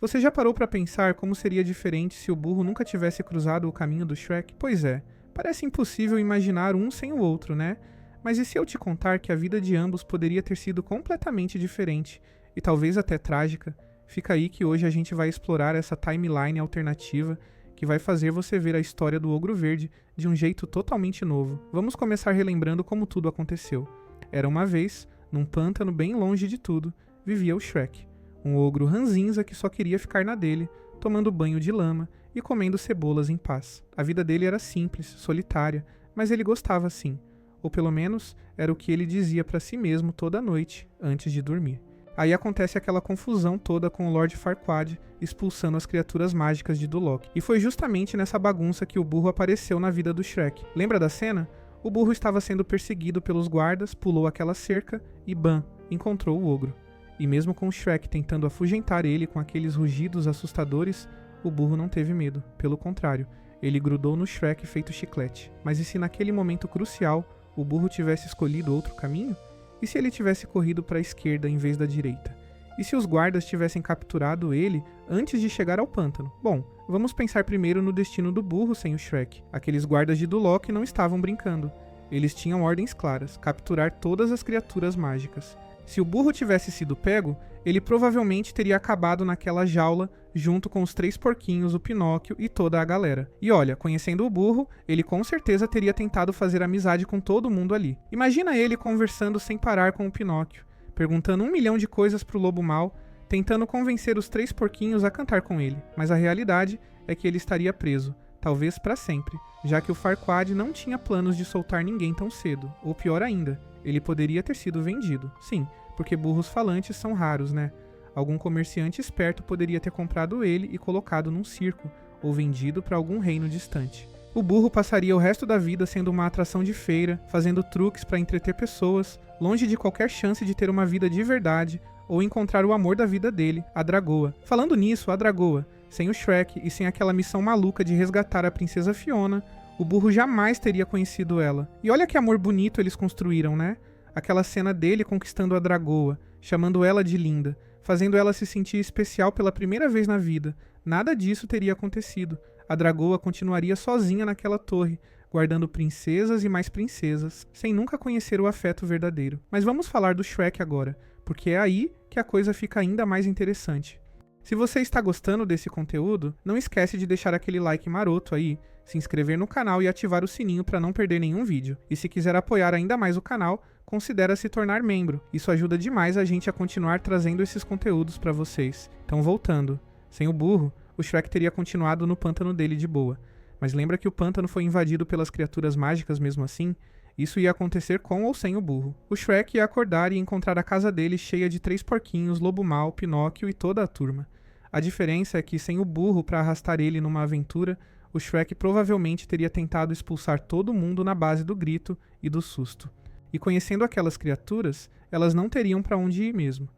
Você já parou pra pensar como seria diferente se o burro nunca tivesse cruzado o caminho do Shrek? Pois é, parece impossível imaginar um sem o outro, né? Mas e se eu te contar que a vida de ambos poderia ter sido completamente diferente, e talvez até trágica? Fica aí que hoje a gente vai explorar essa timeline alternativa que vai fazer você ver a história do Ogro Verde de um jeito totalmente novo. Vamos começar relembrando como tudo aconteceu. Era uma vez, num pântano bem longe de tudo, vivia o Shrek, um ogro ranzinza que só queria ficar na dele, tomando banho de lama e comendo cebolas em paz. A vida dele era simples, solitária, mas ele gostava assim, ou pelo menos era o que ele dizia pra si mesmo toda noite, antes de dormir. Aí acontece aquela confusão toda com o Lord Farquaad expulsando as criaturas mágicas de Duloc. E foi justamente nessa bagunça que o burro apareceu na vida do Shrek. Lembra da cena? O burro estava sendo perseguido pelos guardas, pulou aquela cerca e, bam, encontrou o ogro. E mesmo com o Shrek tentando afugentar ele com aqueles rugidos assustadores, o burro não teve medo. Pelo contrário, ele grudou no Shrek feito chiclete. Mas e se naquele momento crucial o burro tivesse escolhido outro caminho? E se ele tivesse corrido para a esquerda em vez da direita? E se os guardas tivessem capturado ele antes de chegar ao pântano? Bom, vamos pensar primeiro no destino do burro sem o Shrek. Aqueles guardas de Duloc não estavam brincando. Eles tinham ordens claras, capturar todas as criaturas mágicas. Se o burro tivesse sido pego, ele provavelmente teria acabado naquela jaula junto com os 3 porquinhos, o Pinóquio e toda a galera. E olha, conhecendo o burro, ele com certeza teria tentado fazer amizade com todo mundo ali. Imagina ele conversando sem parar com o Pinóquio, perguntando 1 milhão de coisas pro lobo mau, tentando convencer os 3 porquinhos a cantar com ele. Mas a realidade é que ele estaria preso, talvez para sempre, já que o Farquaad não tinha planos de soltar ninguém tão cedo. Ou pior ainda, ele poderia ter sido vendido. Sim, porque burros falantes são raros, né? Algum comerciante esperto poderia ter comprado ele e colocado num circo, ou vendido para algum reino distante. O burro passaria o resto da vida sendo uma atração de feira, fazendo truques para entreter pessoas, longe de qualquer chance de ter uma vida de verdade, ou encontrar o amor da vida dele, a Dragoa. Falando nisso, a Dragoa, sem o Shrek e sem aquela missão maluca de resgatar a princesa Fiona, o burro jamais teria conhecido ela. E olha que amor bonito eles construíram, né? Aquela cena dele conquistando a Dragoa, chamando ela de linda, fazendo ela se sentir especial pela primeira vez na vida. Nada disso teria acontecido. A Dragoa continuaria sozinha naquela torre, guardando princesas e mais princesas, sem nunca conhecer o afeto verdadeiro. Mas vamos falar do Shrek agora, porque é aí que a coisa fica ainda mais interessante. Se você está gostando desse conteúdo, não esquece de deixar aquele like maroto aí, se inscrever no canal e ativar o sininho para não perder nenhum vídeo. E se quiser apoiar ainda mais o canal, considere se tornar membro. Isso ajuda demais a gente a continuar trazendo esses conteúdos para vocês. Então voltando, sem o burro, o Shrek teria continuado no pântano dele de boa. Mas lembra que o pântano foi invadido pelas criaturas mágicas mesmo assim? Isso ia acontecer com ou sem o burro. O Shrek ia acordar e encontrar a casa dele cheia de 3 porquinhos, Lobo Mau, Pinóquio e toda a turma. A diferença é que sem o burro para arrastar ele numa aventura, o Shrek provavelmente teria tentado expulsar todo mundo na base do grito e do susto. E conhecendo aquelas criaturas, elas não teriam para onde ir mesmo.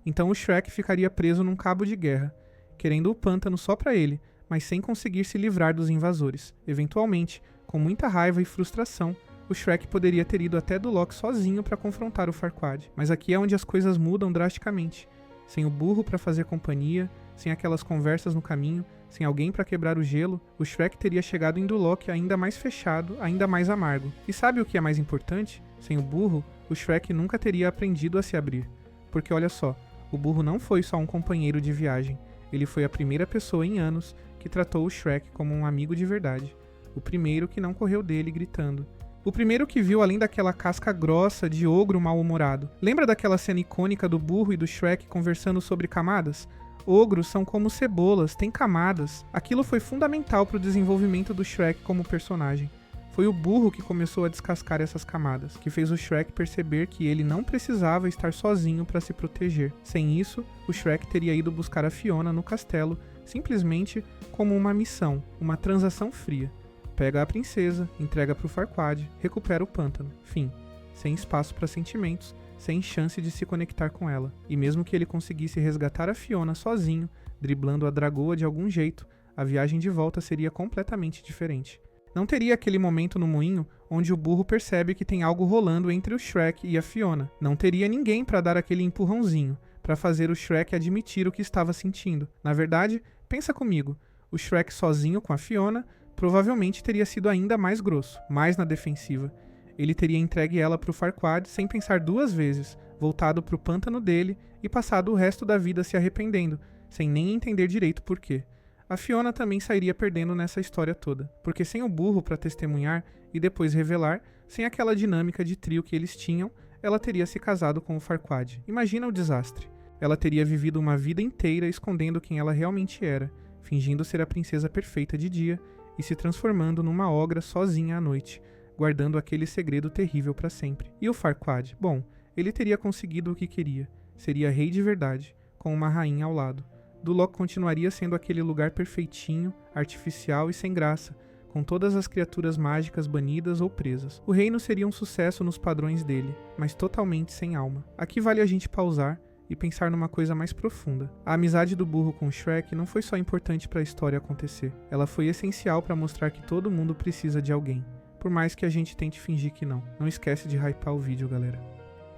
Então o Shrek ficaria preso num cabo de guerra, querendo o pântano só para ele, mas sem conseguir se livrar dos invasores. Eventualmente, com muita raiva e frustração, o Shrek poderia ter ido até Duloc sozinho para confrontar o Farquaad. Mas aqui é onde as coisas mudam drasticamente. Sem o burro para fazer companhia, sem aquelas conversas no caminho, sem alguém para quebrar o gelo, o Shrek teria chegado em Duloc ainda mais fechado, ainda mais amargo. E sabe o que é mais importante? Sem o burro, o Shrek nunca teria aprendido a se abrir. Porque olha só, o burro não foi só um companheiro de viagem. Ele foi a primeira pessoa em anos que tratou o Shrek como um amigo de verdade. O primeiro que não correu dele gritando. O primeiro que viu além daquela casca grossa de ogro mal-humorado. Lembra daquela cena icônica do burro e do Shrek conversando sobre camadas? Ogros são como cebolas, têm camadas. Aquilo foi fundamental para o desenvolvimento do Shrek como personagem. Foi o burro que começou a descascar essas camadas, que fez o Shrek perceber que ele não precisava estar sozinho para se proteger. Sem isso, o Shrek teria ido buscar a Fiona no castelo, simplesmente como uma missão, uma transação fria. Pega a princesa, entrega pro Farquaad, recupera o pântano. Fim. Sem espaço para sentimentos, sem chance de se conectar com ela. E mesmo que ele conseguisse resgatar a Fiona sozinho, driblando a Dragoa de algum jeito, a viagem de volta seria completamente diferente. Não teria aquele momento no moinho onde o burro percebe que tem algo rolando entre o Shrek e a Fiona. Não teria ninguém para dar aquele empurrãozinho, para fazer o Shrek admitir o que estava sentindo. Na verdade, pensa comigo, o Shrek sozinho com a Fiona provavelmente teria sido ainda mais grosso, mais na defensiva. Ele teria entregue ela para o Farquaad sem pensar duas vezes, voltado para o pântano dele e passado o resto da vida se arrependendo, sem nem entender direito por quê. A Fiona também sairia perdendo nessa história toda, porque sem o burro para testemunhar e depois revelar, sem aquela dinâmica de trio que eles tinham, ela teria se casado com o Farquaad. Imagina o desastre. Ela teria vivido uma vida inteira escondendo quem ela realmente era, fingindo ser a princesa perfeita de dia e se transformando numa ogra sozinha à noite, guardando aquele segredo terrível para sempre. E o Farquaad? Bom, ele teria conseguido o que queria. Seria rei de verdade, com uma rainha ao lado. Duloc continuaria sendo aquele lugar perfeitinho, artificial e sem graça, com todas as criaturas mágicas banidas ou presas. O reino seria um sucesso nos padrões dele, mas totalmente sem alma. Aqui vale a gente pausar e pensar numa coisa mais profunda. A amizade do burro com o Shrek não foi só importante para a história acontecer. Ela foi essencial para mostrar que todo mundo precisa de alguém, por mais que a gente tente fingir que não. Não esquece de hypar o vídeo, galera.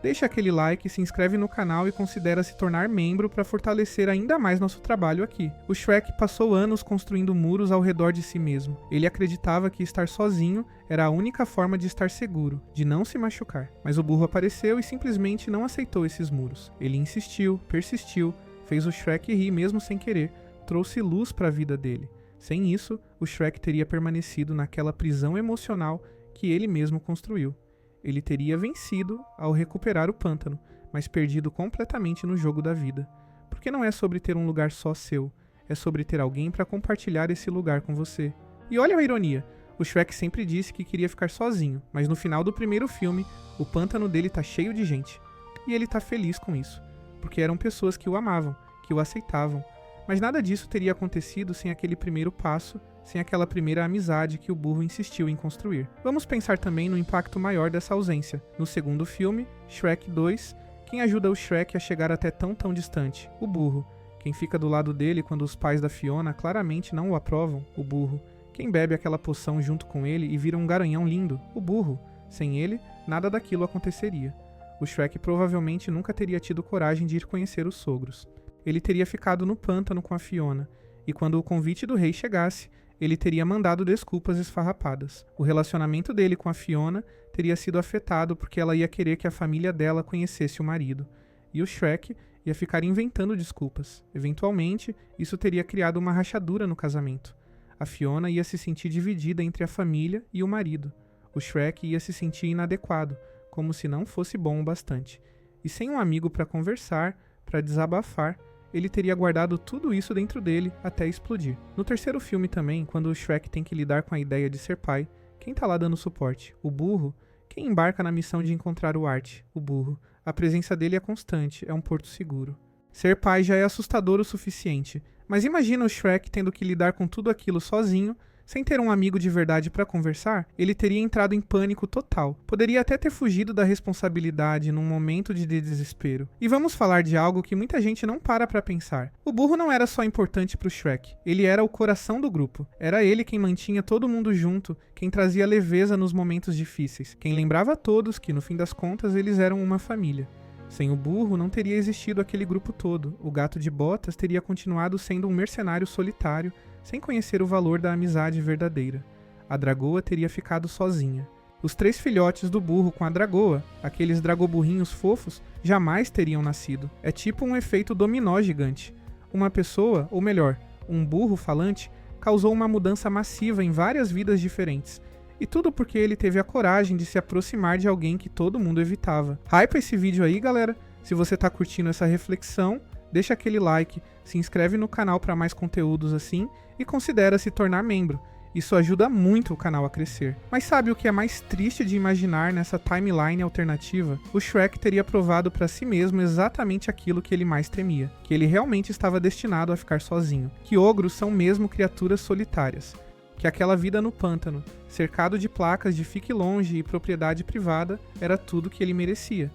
Deixa aquele like, se inscreve no canal e considera se tornar membro para fortalecer ainda mais nosso trabalho aqui. O Shrek passou anos construindo muros ao redor de si mesmo. Ele acreditava que estar sozinho era a única forma de estar seguro, de não se machucar. Mas o burro apareceu e simplesmente não aceitou esses muros. Ele insistiu, persistiu, fez o Shrek rir mesmo sem querer, trouxe luz para a vida dele. Sem isso, o Shrek teria permanecido naquela prisão emocional que ele mesmo construiu. Ele teria vencido ao recuperar o pântano, mas perdido completamente no jogo da vida. Porque não é sobre ter um lugar só seu, é sobre ter alguém para compartilhar esse lugar com você. E olha a ironia, o Shrek sempre disse que queria ficar sozinho, mas no final do primeiro filme, o pântano dele tá cheio de gente. E ele tá feliz com isso, porque eram pessoas que o amavam, que o aceitavam. Mas nada disso teria acontecido sem aquele primeiro passo, sem aquela primeira amizade que o burro insistiu em construir. Vamos pensar também no impacto maior dessa ausência. No segundo filme, Shrek 2, quem ajuda o Shrek a chegar até tão distante? O burro. Quem fica do lado dele quando os pais da Fiona claramente não o aprovam? O burro. Quem bebe aquela poção junto com ele e vira um garanhão lindo? O burro. Sem ele, nada daquilo aconteceria. O Shrek provavelmente nunca teria tido coragem de ir conhecer os sogros. Ele teria ficado no pântano com a Fiona, e quando o convite do rei chegasse, ele teria mandado desculpas esfarrapadas. O relacionamento dele com a Fiona teria sido afetado porque ela ia querer que a família dela conhecesse o marido, e o Shrek ia ficar inventando desculpas. Eventualmente, isso teria criado uma rachadura no casamento. A Fiona ia se sentir dividida entre a família e o marido. O Shrek ia se sentir inadequado, como se não fosse bom o bastante. E sem um amigo para conversar, para desabafar, ele teria guardado tudo isso dentro dele até explodir. No terceiro filme também, quando o Shrek tem que lidar com a ideia de ser pai, quem tá lá dando suporte? O burro? Quem embarca na missão de encontrar o Art? O burro. A presença dele é constante, é um porto seguro. Ser pai já é assustador o suficiente, mas imagina o Shrek tendo que lidar com tudo aquilo sozinho, sem ter um amigo de verdade para conversar. Ele teria entrado em pânico total. Poderia até ter fugido da responsabilidade num momento de desespero. E vamos falar de algo que muita gente não para pensar. O burro não era só importante pro Shrek. Ele era o coração do grupo. Era ele quem mantinha todo mundo junto, quem trazia leveza nos momentos difíceis, quem lembrava a todos que, no fim das contas, eles eram uma família. Sem o burro, não teria existido aquele grupo todo. O Gato de Botas teria continuado sendo um mercenário solitário, sem conhecer o valor da amizade verdadeira. A Dragoa teria ficado sozinha. Os 3 filhotes do burro com a Dragoa, aqueles dragoburrinhos fofos, jamais teriam nascido. É tipo um efeito dominó gigante. Uma pessoa, ou melhor, um burro falante, causou uma mudança massiva em várias vidas diferentes. E tudo porque ele teve a coragem de se aproximar de alguém que todo mundo evitava. Hypa esse vídeo aí, galera. Se você tá curtindo essa reflexão, deixa aquele like, se inscreve no canal para mais conteúdos assim e considera se tornar membro. Isso ajuda muito o canal a crescer. Mas sabe o que é mais triste de imaginar nessa timeline alternativa? O Shrek teria provado para si mesmo exatamente aquilo que ele mais temia, que ele realmente estava destinado a ficar sozinho, que ogros são mesmo criaturas solitárias, que aquela vida no pântano, cercado de placas de fique longe e propriedade privada, era tudo que ele merecia.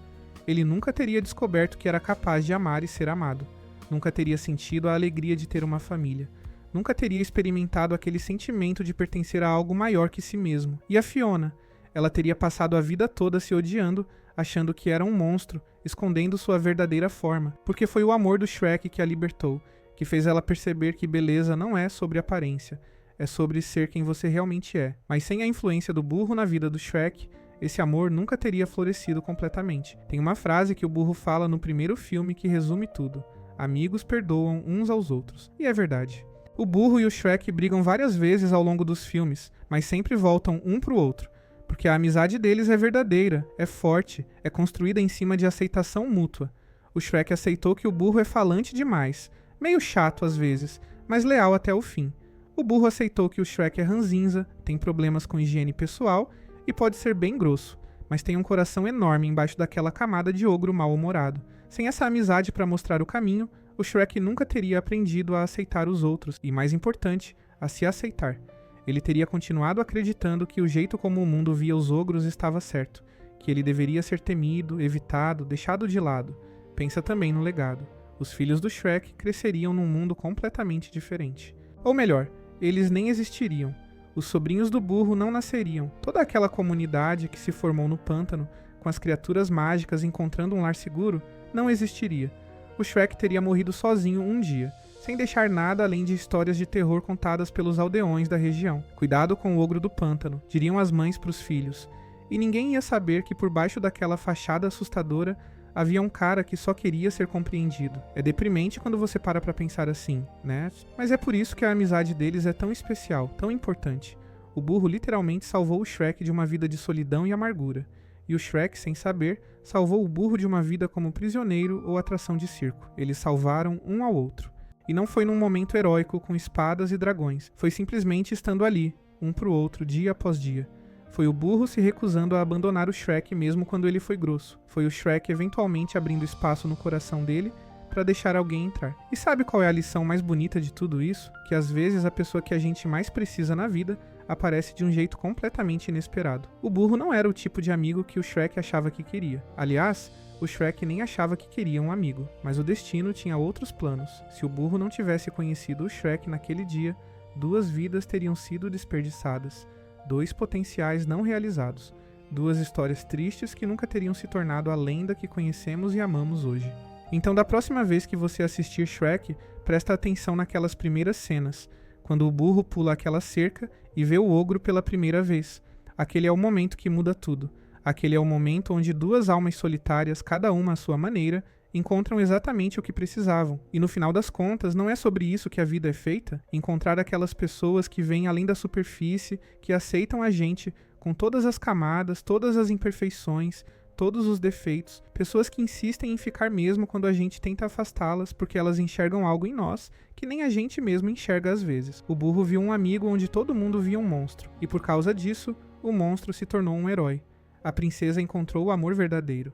Ele nunca teria descoberto que era capaz de amar e ser amado. Nunca teria sentido a alegria de ter uma família. Nunca teria experimentado aquele sentimento de pertencer a algo maior que si mesmo. E a Fiona? Ela teria passado a vida toda se odiando achando que era um monstro, escondendo sua verdadeira forma, porque foi o amor do Shrek que a libertou, que fez ela perceber que beleza não é sobre aparência, é sobre ser quem você realmente é. Mas sem a influência do burro na vida do Shrek, esse amor nunca teria florescido completamente. Tem uma frase que o burro fala no primeiro filme que resume tudo: amigos perdoam uns aos outros. E é verdade. O burro e o Shrek brigam várias vezes ao longo dos filmes, mas sempre voltam um pro outro, porque a amizade deles é verdadeira, é forte, é construída em cima de aceitação mútua. O Shrek aceitou que o burro é falante demais, meio chato às vezes, mas leal até o fim. O burro aceitou que o Shrek é ranzinza, tem problemas com higiene pessoal e pode ser bem grosso, mas tem um coração enorme embaixo daquela camada de ogro mal-humorado. Sem essa amizade para mostrar o caminho, o Shrek nunca teria aprendido a aceitar os outros e, mais importante, a se aceitar. Ele teria continuado acreditando que o jeito como o mundo via os ogros estava certo, que ele deveria ser temido, evitado, deixado de lado. Pensa também no legado. Os filhos do Shrek cresceriam num mundo completamente diferente. Ou melhor, eles nem existiriam. Os sobrinhos do burro não nasceriam. Toda aquela comunidade que se formou no pântano, com as criaturas mágicas encontrando um lar seguro, não existiria. O Shrek teria morrido sozinho um dia, sem deixar nada além de histórias de terror contadas pelos aldeões da região. Cuidado com o ogro do pântano, diriam as mães para os filhos. E ninguém ia saber que por baixo daquela fachada assustadora havia um cara que só queria ser compreendido. É deprimente quando você para pra pensar assim, né? Mas é por isso que a amizade deles é tão especial, tão importante. O burro literalmente salvou o Shrek de uma vida de solidão e amargura. E o Shrek, sem saber, salvou o burro de uma vida como prisioneiro ou atração de circo. Eles salvaram um ao outro. E não foi num momento heróico com espadas e dragões. Foi simplesmente estando ali, um pro outro, dia após dia. Foi o burro se recusando a abandonar o Shrek mesmo quando ele foi grosso. Foi o Shrek eventualmente abrindo espaço no coração dele para deixar alguém entrar. E sabe qual é a lição mais bonita de tudo isso? Que às vezes a pessoa que a gente mais precisa na vida aparece de um jeito completamente inesperado. O burro não era o tipo de amigo que o Shrek achava que queria. Aliás, o Shrek nem achava que queria um amigo, mas o destino tinha outros planos. Se o burro não tivesse conhecido o Shrek naquele dia, 2 vidas teriam sido desperdiçadas, 2 potenciais não realizados, 2 histórias tristes que nunca teriam se tornado a lenda que conhecemos e amamos hoje. Então, da próxima vez que você assistir Shrek, presta atenção naquelas primeiras cenas, quando o burro pula aquela cerca e vê o ogro pela primeira vez. Aquele é o momento que muda tudo. Aquele é o momento onde 2 almas solitárias, cada uma à sua maneira, encontram exatamente o que precisavam. E no final das contas, não é sobre isso que a vida é feita? Encontrar aquelas pessoas que vêm além da superfície, que aceitam a gente com todas as camadas, todas as imperfeições, todos os defeitos, pessoas que insistem em ficar mesmo quando a gente tenta afastá-las porque elas enxergam algo em nós que nem a gente mesmo enxerga às vezes. O burro viu um amigo onde todo mundo via um monstro, e por causa disso, o monstro se tornou um herói. A princesa encontrou o amor verdadeiro.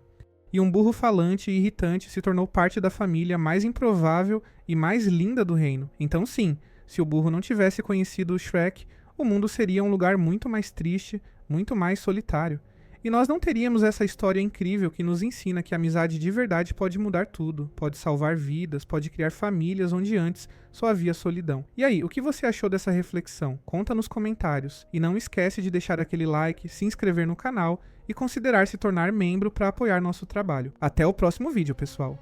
E um burro falante e irritante se tornou parte da família mais improvável e mais linda do reino. Então sim, se o burro não tivesse conhecido o Shrek, o mundo seria um lugar muito mais triste, muito mais solitário. E nós não teríamos essa história incrível que nos ensina que a amizade de verdade pode mudar tudo, pode salvar vidas, pode criar famílias onde antes só havia solidão. E aí, o que você achou dessa reflexão? Conta nos comentários. E não esquece de deixar aquele like, se inscrever no canal e considerar se tornar membro para apoiar nosso trabalho. Até o próximo vídeo, pessoal!